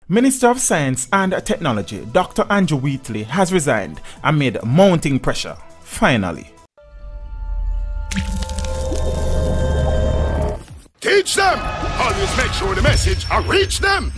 Minister of Science and Technology Dr. Andrew Wheatley has resigned amid mounting pressure. Finally. Teach them! Always make sure the message reach them!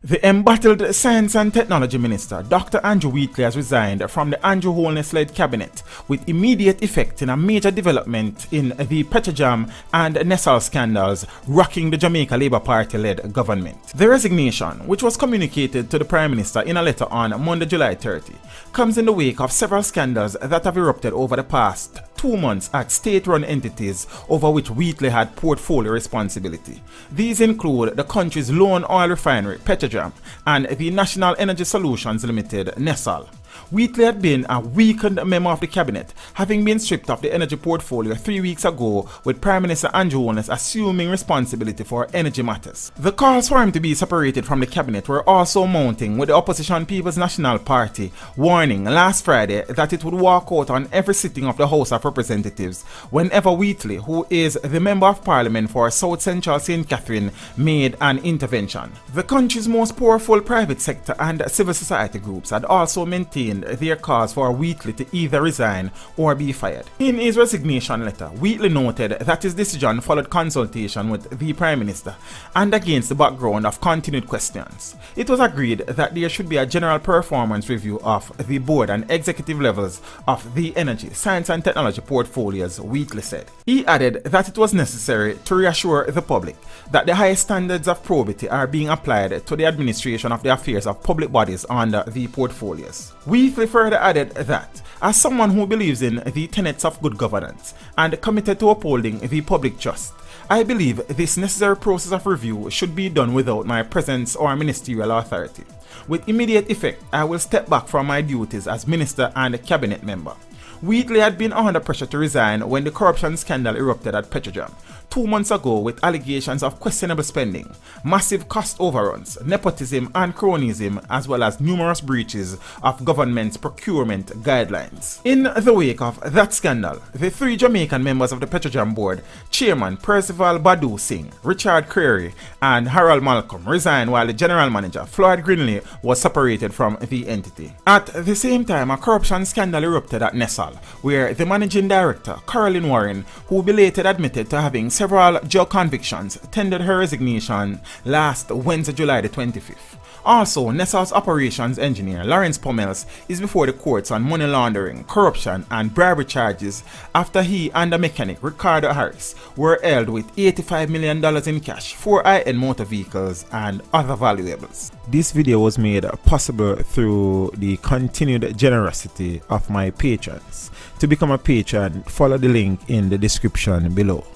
The embattled Science and Technology Minister, Dr. Andrew Wheatley, has resigned from the Andrew Holness-led cabinet with immediate effect in a major development in the Petrojam and NESOL scandals rocking the Jamaica Labour Party-led government. The resignation, which was communicated to the Prime Minister in a letter on Monday, July 30, comes in the wake of several scandals that have erupted over the past 2 months at state-run entities over which Wheatley had portfolio responsibility. These include the country's lone oil refinery, Petrojam, and the National Energy Solutions Limited, NESOL. Wheatley had been a weakened member of the cabinet, having been stripped of the energy portfolio 3 weeks ago, with Prime Minister Andrew Holness assuming responsibility for energy matters. The calls for him to be separated from the cabinet were also mounting, with the opposition People's National Party warning last Friday that it would walk out on every sitting of the House of Representatives whenever Wheatley, who is the Member of Parliament for South Central St. Catherine, made an intervention. The country's most powerful private sector and civil society groups had also maintained their calls for Wheatley to either resign or be fired. In his resignation letter, Wheatley noted that his decision followed consultation with the Prime Minister and against the background of continued questions. It was agreed that there should be a general performance review of the board and executive levels of the energy, science and technology portfolios, Wheatley said. He added that it was necessary to reassure the public that the highest standards of probity are being applied to the administration of the affairs of public bodies under the portfolios. Wheatley further added that, as someone who believes in the tenets of good governance and committed to upholding the public trust, I believe this necessary process of review should be done without my presence or ministerial authority. With immediate effect, I will step back from my duties as minister and cabinet member. Wheatley had been under pressure to resign when the corruption scandal erupted at Petrojam 2 months ago, with allegations of questionable spending, massive cost overruns, nepotism and cronyism, as well as numerous breaches of government's procurement guidelines. In the wake of that scandal, the 3 Jamaican members of the Petrojam board, Chairman Percival Bahado-Singh, Richard Creary and Harold Malcolm, resigned while the general manager, Floyd Greenlee, was separated from the entity. At the same time, a corruption scandal erupted at NESOL, where the managing director, Caroline Warren, who belated admitted to having several jail convictions, tendered her resignation last Wednesday, July the 25th. Also, NESOL's operations engineer, Lawrence Pommels, is before the courts on money laundering, corruption and bribery charges after he and the mechanic, Ricardo Harris, were held with $85 million in cash, 4 high-end motor vehicles and other valuables. This video was made possible through the continued generosity of my patrons. To become a patron, follow the link in the description below.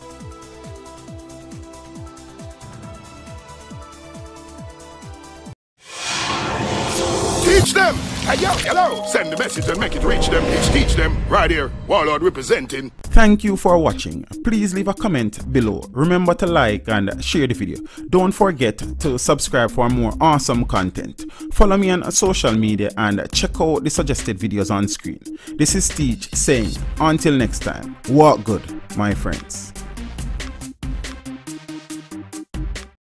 Teach them! Hey, yo, hello! Send the message and make it reach them. It's Teach Them, right here, Warlord representing. Thank you for watching. Please leave a comment below. Remember to like and share the video. Don't forget to subscribe for more awesome content. Follow me on social media and check out the suggested videos on screen. This is Teach saying, until next time, walk good, my friends.